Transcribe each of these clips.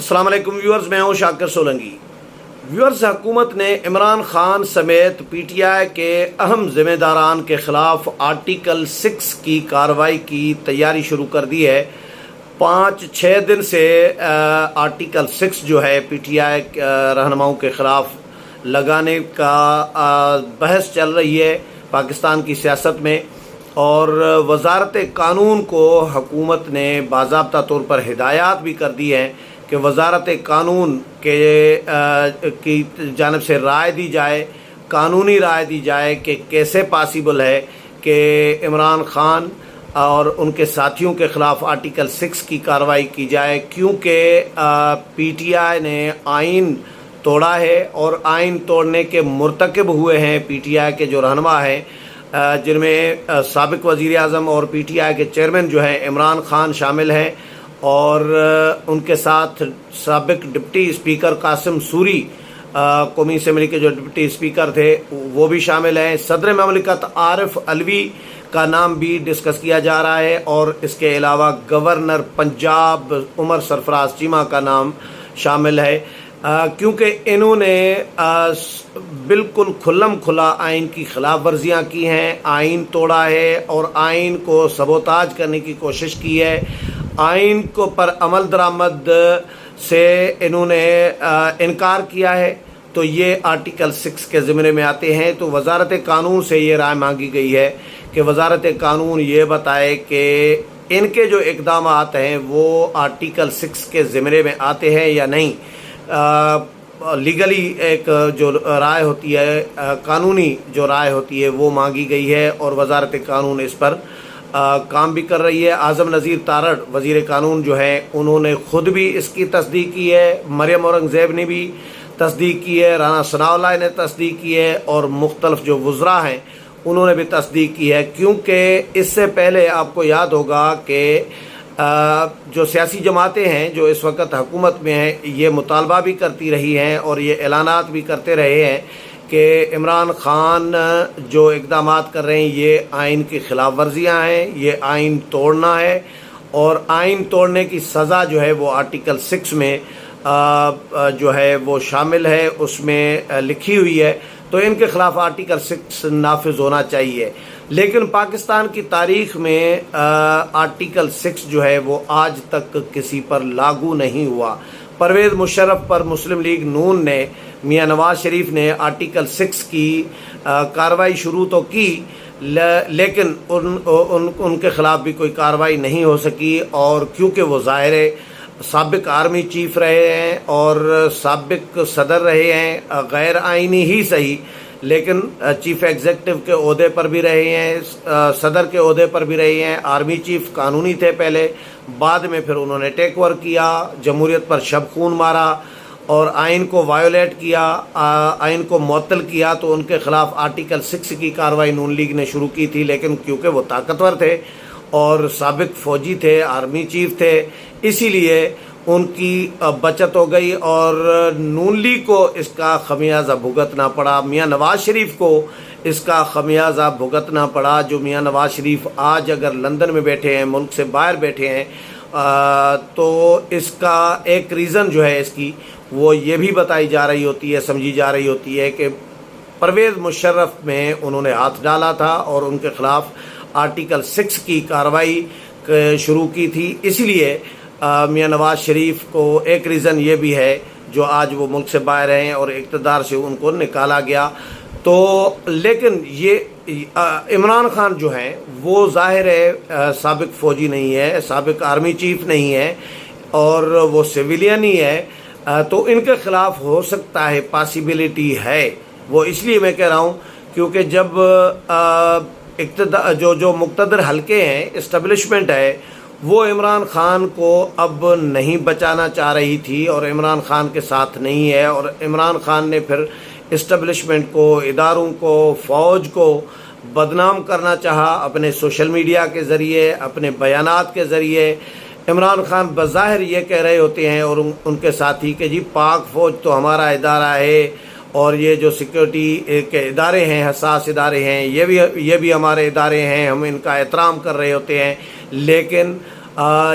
अस्सलाम वालेकुम व्यूअर्स, मैं हूं शाकिर सोलंकी। व्यूअर्स, हुकूमत ने इमरान खान समेत पीटीआई के अहम जिम्मेदारान के खिलाफ आर्टिकल 6 की कार्रवाई की तैयारी शुरू कर दी है। 5-6 दिन से आर्टिकल 6 जो है पीटीआई रहनुमाओं के खिलाफ लगाने का बहस चल रही है पाकिस्तान की सियासत में, और वजारत कानून को हुकूमत ने बाज़ाब्ता तौर पर हिदायत भी कर दी है कि वजारत कानून की जानब से राय दी जाए, कानूनी राय दी जाए कि कैसे पॉसिबल है कि इमरान खान और उनके साथियों के ख़िलाफ़ आर्टिकल 6 की कार्रवाई की जाए, क्योंकि पीटीआई ने आइन तोड़ा है और आइन तोड़ने के मुर्तकब हुए हैं पीटीआई के जो रहनुमा हैं, जिनमें साबिक वज़ीर आज़म और पीटीआई के चेयरमैन जो हैं इमरान खान शामिल हैं, और उनके साथ साबिक डिप्टी स्पीकर कासिम सूरी कौमी असम्बली के जो डिप्टी स्पीकर थे वो भी शामिल हैं। सदर ममलिकत आरिफ अलवी का नाम भी डिस्कस किया जा रहा है, और इसके अलावा गवर्नर पंजाब उमर सरफराज चीमा का नाम शामिल है, क्योंकि इन्होंने बिल्कुल खुल्लम खुला आइन की खिलाफ वर्जियाँ की हैं, आइन तोड़ा है और आइन को सबोताज करने की कोशिश की है। आइन को पर अमल दरामद से इन्होंने इनकार किया है, तो ये आर्टिकल 6 के ज़िम्मे में आते हैं। तो वजारत कानून से ये राय मांगी गई है कि वजारत कानून ये बताए कि इनके जो इक़दाम हैं वो आर्टिकल 6 के ज़िम्मे में आते हैं या नहीं। लीगली एक जो राय होती है, कानूनी जो राय होती है वो मांगी गई है, और वजारत कानून इस पर काम भी कर रही है। आज़म नज़ीर तारड़ वज़ीर कानून जो है उन्होंने ख़ुद भी इसकी तस्दीक की है, मरियम औरंगज़ेब ने भी तस्दीक की है, राना सनाउल्लाह ने तस्दीक की है, और मुख्तलिफ जो वज़रा हैं उन्होंने भी तस्दीक की है। क्योंकि इससे पहले आपको याद होगा कि जो सियासी जमातें हैं जो इस वक्त हुकूमत में हैं, ये मुतालबा भी करती रही हैं और ये ऐलानात भी करते रहे हैं कि इमरान खान जो इक़दामात कर रहे हैं ये आइन की खिलाफ वर्जियाँ हैं, ये आइन तोड़ना है, और आइन तोड़ने की सज़ा जो है वो आर्टिकल 6 में जो है वो शामिल है, उसमें लिखी हुई है। तो इनके ख़िलाफ़ आर्टिकल 6 नाफिज होना चाहिए। लेकिन पाकिस्तान की तारीख़ में आर्टिकल 6 जो है वो आज तक किसी पर लागू नहीं हुआ। परवेज़ मुशर्रफ पर मुस्लिम लीग नून ने, मियां नवाज शरीफ ने आर्टिकल 6 की कार्रवाई शुरू तो की, लेकिन उनके ख़िलाफ़ भी कोई कार्रवाई नहीं हो सकी। और क्योंकि वो ज़ाहिर है साबिक आर्मी चीफ रहे हैं और साबिक सदर रहे हैं, गैर आइनी ही सही लेकिन चीफ एग्जीक्यूटिव के ओहदे पर भी रहे हैं, सदर के ओहदे पर भी रहे हैं। आर्मी चीफ कानूनी थे पहले, बाद में फिर उन्होंने टेक ओवर किया, जमहूरियत पर शब खून मारा और आइन को वायोलेट किया, आइन को मुअत्तल किया। तो उनके ख़िलाफ़ आर्टिकल 6 की कार्रवाई नून लीग ने शुरू की थी, लेकिन क्योंकि वो ताकतवर थे और साबिक फ़ौजी थे, आर्मी चीफ थे, इसीलिए उनकी बचत हो गई और नून लीग को इसका खमियाजा भुगतना पड़ा। मियां नवाज शरीफ को इसका खमियाजा भुगतना पड़ा। जो मियां नवाज शरीफ आज अगर लंदन में बैठे हैं, मुल्क से बाहर बैठे हैं, तो इसका एक रीज़न जो है इसकी वो ये भी बताई जा रही होती है, समझी जा रही होती है कि परवेज़ मुशर्रफ में उन्होंने हाथ डाला था और उनके ख़िलाफ़ आर्टिकल 6 की कार्रवाई शुरू की थी। इसलिए मियां नवाज शरीफ को एक रीज़न ये भी है जो आज वो मुल्क से बाहर हैं और इक़्तिदार से उनको निकाला गया। तो लेकिन ये इमरान खान जो हैं वो ज़ाहिर है साबिक फ़ौजी नहीं है, साबिक आर्मी चीफ नहीं है, और वो सिविलियन ही है। तो इनके ख़िलाफ़ हो सकता है, पॉसिबिलिटी है। वो इसलिए मैं कह रहा हूँ क्योंकि जब जो मुक़्तदर हल्के हैं, इस्टेब्लिशमेंट है, वो इमरान खान को अब नहीं बचाना चाह रही थी और इमरान खान के साथ नहीं है, और इमरान खान ने फिर इस्टेब्लिशमेंट को, इदारों को, फ़ौज को बदनाम करना चाहा अपने सोशल मीडिया के ज़रिए, अपने बयानात के ज़रिए। इमरान खान बज़ाहिर ये कह रहे होते हैं और उनके साथी कि जी पाक फ़ौज तो हमारा इदारा है और ये जो सिक्योरिटी के इदारे हैं, हसास इदारे हैं, ये भी हमारे इदारे हैं, हम इनका एहतराम कर रहे होते हैं। लेकिन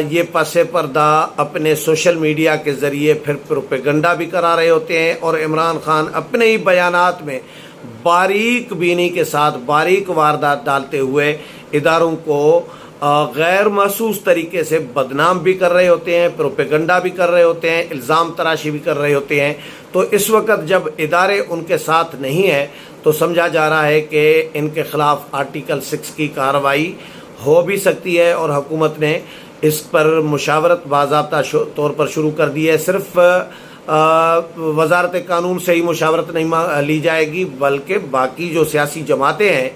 یہ پس پردہ اپنے سوشل میڈیا کے ذریعے پھر پروپیگنڈا بھی کرا رہے ہوتے ہیں، اور عمران خان اپنے ہی بیانات میں باریک بینی کے ساتھ باریک واردات ڈالتے ہوئے اداروں کو غیر محسوس طریقے سے بدنام بھی کر رہے ہوتے ہیں، پروپیگنڈا بھی کر رہے ہوتے ہیں، الزام تراشی بھی کر رہے ہوتے ہیں۔ تو اس وقت جب ادارے ان کے ساتھ نہیں ہیں تو سمجھا جا رہا ہے کہ ان کے خلاف آرٹیکل 6 کی کارروائی ہو بھی سکتی ہے، اور حکومت نے اس پر مشاورت باضابطہ طور پر شروع کر دی ہے۔ صرف وزارت قانون سے ہی مشاورت نہیں لی جائے گی، بلکہ باقی جو سیاسی جماعتیں ہیں،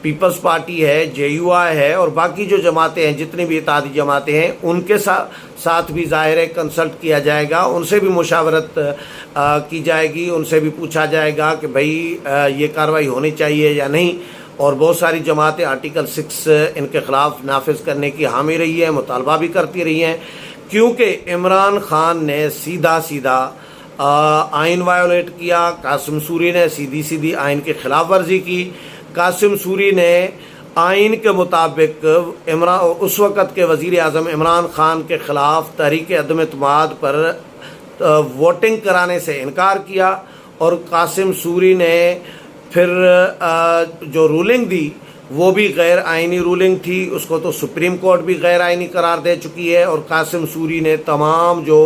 پیپلز پارٹی ہے، جے یو آئی ہے، اور باقی جو جماعتیں ہیں، جتنی بھی اتحادی جماعتیں ہیں، ان کے ساتھ بھی ظاہر ہے کنسلٹ کیا جائے گا، ان سے بھی مشاورت کی جائے گی، ان سے بھی پوچھا جائے گا کہ بھائی یہ کارروائی ہونی چاہیے یا نہیں۔ اور بہت ساری جماعتیں آرٹیکل 6 ان کے خلاف نافذ کرنے کی حامی رہی ہے، مطالبہ بھی کرتی رہی ہیں، کیونکہ عمران خان نے سیدھا آئین وائیولیٹ کیا، قاسم سوری نے سیدھی آئین کی خلاف ورزی کی۔ قاسم سوری نے آئین کے مطابق اس وقت کے وزیر اعظم عمران خان کے خلاف تحریک عدم اعتماد پر ووٹنگ کرانے سے انکار کیا، اور قاسم سوری نے پھر جو رولنگ دی وہ بھی غیر آئینی رولنگ تھی، اس کو تو سپریم کورٹ بھی غیر آئینی قرار دے چکی ہے۔ اور قاسم سوری نے تمام جو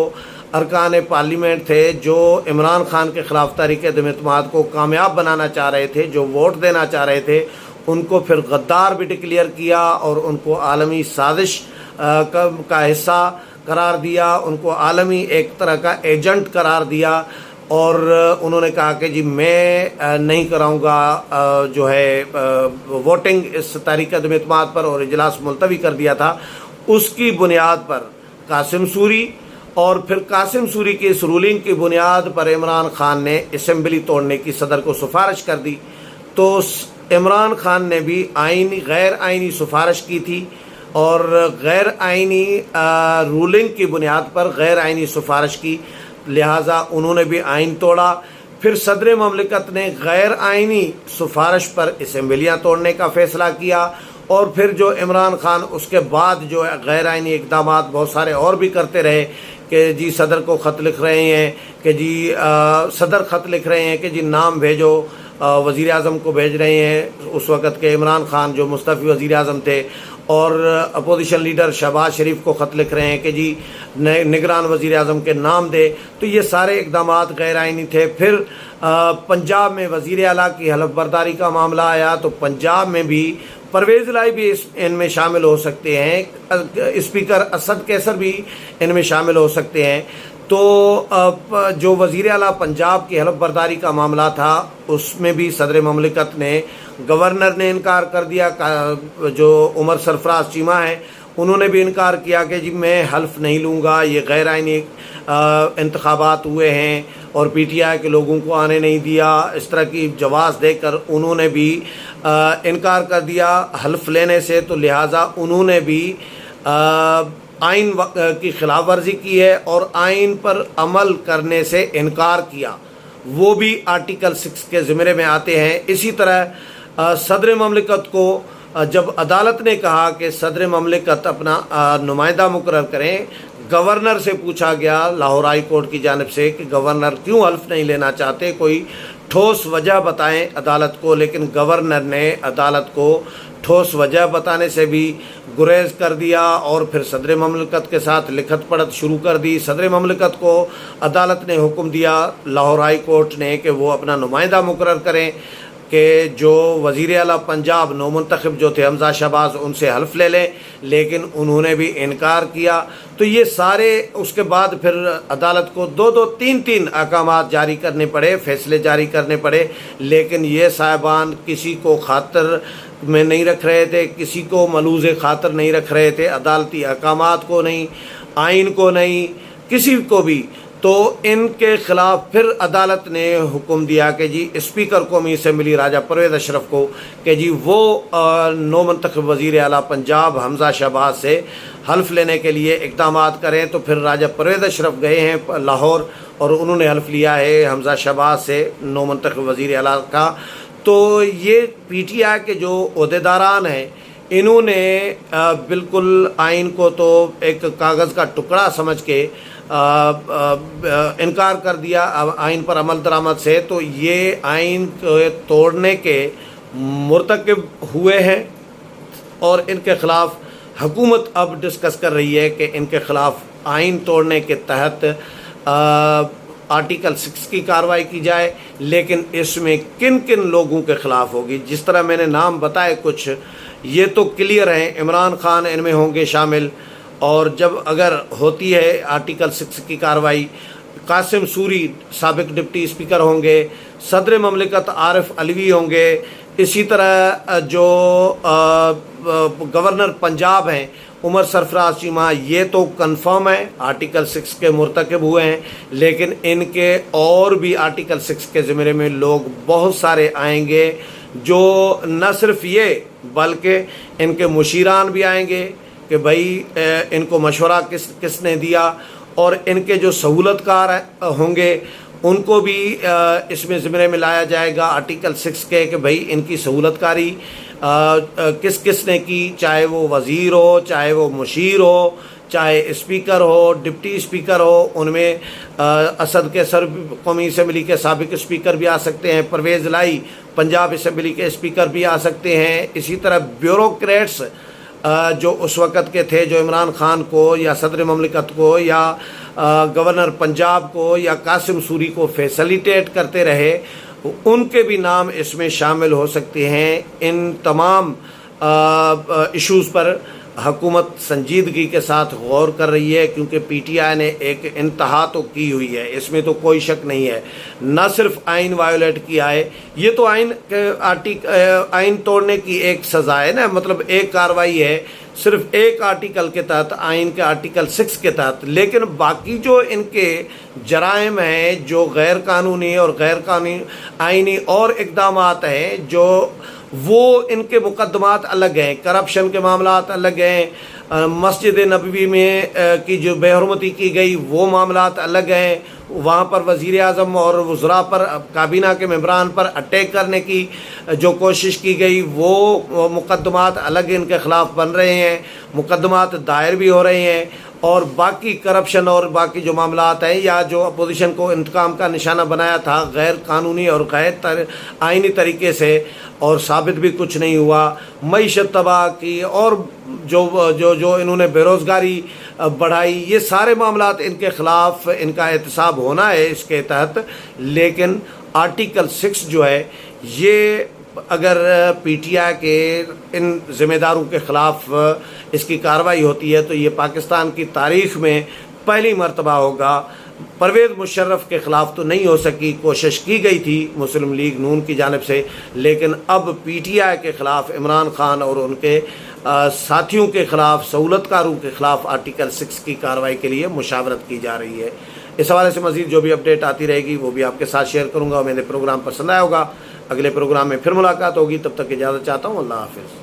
ارکان پارلیمنٹ تھے جو عمران خان کے خلاف تحریک عدم اعتماد کو کامیاب بنانا چاہ رہے تھے، جو ووٹ دینا چاہ رہے تھے، ان کو پھر غدار بھی ڈکلیئر کیا، اور ان کو عالمی سازش کا حصہ قرار دیا، ان کو عالمی ایک طرح کا ایجنٹ قرار دیا، اور انہوں نے کہا کہ جی میں نہیں کراؤں گا جو ہے ووٹنگ اس تحریک عدم اعتماد پر، اور اجلاس ملتوی کر دیا تھا۔ اس کی بنیاد پر قاسم سوری، اور پھر قاسم سوری کی اس رولنگ کی بنیاد پر عمران خان نے اسمبلی توڑنے کی صدر کو سفارش کر دی۔ تو عمران خان نے بھی غیر آئینی سفارش کی تھی، اور غیر آئینی رولنگ کی بنیاد پر غیر آئینی سفارش کی، لہٰذا انہوں نے بھی آئین توڑا۔ پھر صدر مملکت نے غیر آئینی سفارش پر اسمبلیاں توڑنے کا فیصلہ کیا، اور پھر جو عمران خان اس کے بعد جو غیر آئینی اقدامات بہت سارے اور بھی کرتے رہے، کہ جی صدر کو خط لکھ رہے ہیں، کہ جی صدر خط لکھ رہے ہیں کہ جی نام بھیجو، وزیر اعظم کو بھیج رہے ہیں، اس وقت کے عمران خان جو مستعفی وزیر اعظم تھے، اور اپوزیشن لیڈر شہباز شریف کو خط لکھ رہے ہیں کہ جی نگران وزیر اعظم کے نام دے۔ تو یہ سارے اقدامات غیر آئینی تھے۔ پھر پنجاب میں وزیر اعلیٰ کی حلف برداری کا معاملہ آیا، تو پنجاب میں بھی پرویز الہی بھی ان میں شامل ہو سکتے ہیں، اسپیکر اسد کیسر بھی ان میں شامل ہو سکتے ہیں۔ تو جو وزیر اعلیٰ پنجاب کی حلف برداری کا معاملہ تھا، اس میں بھی صدر مملکت نے، گورنر نے انکار کر دیا، جو عمر سرفراز چیمہ ہیں انہوں نے بھی انکار کیا کہ جی میں حلف نہیں لوں گا، یہ غیر آئینی انتخابات ہوئے ہیں، اور پی ٹی آئی کے لوگوں کو آنے نہیں دیا، اس طرح کی جواز دے کر انہوں نے بھی انکار کر دیا حلف لینے سے۔ تو لہٰذا انہوں نے بھی آئین کی خلاف ورزی کی ہے، اور آئین پر عمل کرنے سے انکار کیا، وہ بھی آرٹیکل 6 کے زمرے میں آتے ہیں۔ اسی طرح صدر مملکت کو جب عدالت نے کہا کہ صدر مملکت اپنا نمائندہ مقرر کریں، گورنر سے پوچھا گیا لاہور ہائی کورٹ کی جانب سے کہ گورنر کیوں حلف نہیں لینا چاہتے، کوئی ٹھوس وجہ بتائیں عدالت کو، لیکن گورنر نے عدالت کو ٹھوس وجہ بتانے سے بھی گریز کر دیا، اور پھر صدر مملکت کے ساتھ لکھت پڑھت شروع کر دی۔ صدر مملکت کو عدالت نے حکم دیا، لاہور ہائی کورٹ نے، کہ وہ اپنا نمائندہ مقرر کریں، کہ جو وزیر اعلیٰ پنجاب نو منتخب جو تھے حمزہ شہباز، ان سے حلف لے لیں، لیکن انہوں نے بھی انکار کیا۔ تو یہ سارے اس کے بعد پھر عدالت کو دو تین احکامات جاری کرنے پڑے، فیصلے جاری کرنے پڑے، لیکن یہ صاحبان کسی کو خاطر میں نہیں رکھ رہے تھے، کسی کو ملوز خاطر نہیں رکھ رہے تھے، عدالتی احکامات کو نہیں، آئین کو نہیں، کسی کو بھی۔ تو ان کے خلاف پھر عدالت نے حکم دیا کہ جی اسپیکر قومی اسمبلی راجہ پرویز اشرف کو، کہ جی وہ نو منتخب وزیر اعلیٰ پنجاب حمزہ شہباز سے حلف لینے کے لیے اقدامات کریں۔ تو پھر راجہ پرویز اشرف گئے ہیں لاہور، اور انہوں نے حلف لیا ہے حمزہ شہباز سے، نو منتخب وزیر اعلیٰ کا۔ تو یہ پی ٹی آئی کے جو عہدیداران ہیں، इन्होंने बिल्कुल आइन को तो एक कागज़ का टुकड़ा समझ के इनकार कर दिया आइन पर अमल दरामद से। तो ये आइन को तोड़ने के मुर्तकिब हुए हैं और इनके ख़िलाफ़ हुकूमत अब डिस्कस कर रही है कि इनके ख़िलाफ़ आइन तोड़ने के तहत आर्टिकल 6 की कार्रवाई की जाए, लेकिन इसमें किन किन लोगों के ख़िलाफ़ होगी। जिस तरह मैंने नाम बताए कुछ, ये तो क्लियर हैं, इमरान खान इनमें होंगे शामिल, और जब अगर होती है आर्टिकल 6 की कार्रवाई, कासिम सूरी साबिक डिप्टी स्पीकर होंगे, सदर ममलिकत आरिफ अलवी होंगे, इसी तरह जो गवर्नर पंजाब हैं उमर सरफराज चीमा, ये तो कंफर्म है आर्टिकल 6 के मुर्तकिब हुए हैं। लेकिन इनके और भी आर्टिकल 6 के ज़िम्मे में लोग बहुत सारे आएंगे, जो न सिर्फ ये बल्कि इनके मुशीरान भी आएंगे कि भाई इनको मशवरा किसने दिया, और इनके जो सहूलतकार होंगे उनको भी इसमें ज़िम्मे में लाया जाएगा आर्टिकल 6 के कि भाई इनकी सहूलतकारी किस ने की, चाहे वो वज़ीर हो, चाहे वो मुशीर हो, चाहे स्पीकर हो, डिप्टी स्पीकर हो। उनमें असद के सर कौमी असम्बली के साबिक स्पीकर भी आ सकते हैं, परवेज़ लाई पंजाब असम्बली के स्पीकर भी आ सकते हैं। इसी तरह ब्यूरोक्रेट्स जो उस वक़्त के थे, जो इमरान खान को या सदर ममलिकत को या गवर्नर पंजाब को या कासिम सूरी को फैसिलिटेट करते रहे, उनके भी नाम इसमें शामिल हो सकते हैं। इन तमाम इश्यूज़ पर हुकूमत संजीदगी के साथ गौर कर रही है, क्योंकि पीटीआई ने एक इंतहा तो की हुई है, इसमें तो कोई शक नहीं है। न सिर्फ आइन वायोलेट किया है, ये तो आइन तोड़ने की एक सज़ा है ना, मतलब एक कार्रवाई है सिर्फ एक आर्टिकल के तहत, आइन के आर्टिकल 6 के तहत। लेकिन बाकी जो इनके जराइम हैं, जो गैर कानूनी और गैर कानूनी आइनी और इक़दामात हैं, जो वो इनके मुकदमात अलग हैं, करप्शन के मामलात अलग हैं, मस्जिद नबवी में की जो बेहरमती की गई वो मामलात अलग हैं, वहाँ पर वज़ीर आज़म और वज़रा पर, काबीना के मेंबरान पर अटैक करने की जो कोशिश की गई वो मुकदमात अलग इनके ख़िलाफ़ बन रहे हैं, मुकदमात दायर भी हो रहे हैं। और बाकी करप्शन और बाकी जो मामलात हैं, या जो अपोजिशन को इंतकाम का निशाना बनाया था गैर कानूनी और गैर आइनी तरीके से, और साबित भी कुछ नहीं हुआ, मईशत तबाह की, और जो इन्होंने बेरोज़गारी बढ़ाई, ये सारे मामलात इनके ख़िलाफ़ इनका एहतसाब होना है इसके तहत। लेकिन आर्टिकल 6 जो है, ये अगर पीटीआई के इन ज़िम्मेदारों के ख़िलाफ़ इसकी कार्रवाई होती है तो ये पाकिस्तान की तारीख़ में पहली मर्तबा होगा। परवेज़ मुशर्रफ के ख़िलाफ़ तो नहीं हो सकी, कोशिश की गई थी मुस्लिम लीग नून की जानिब से, लेकिन अब पीटीआई के ख़िलाफ़ इमरान खान और उनके साथियों के ख़िलाफ़, सहूलतकारों के ख़िलाफ़ आर्टिकल 6 की कार्रवाई के लिए मुशावरत की जा रही है। इस हवाले से मज़ीद जो भी अपडेट आती रहेगी वो भी आपके साथ शेयर करूँगा। और मेरे प्रोग्राम पसंद आया होगा, अगले प्रोग्राम में फिर मुलाकात होगी, तब तक इजाज़त चाहता हूँ। अल्लाह हाफ़िज़।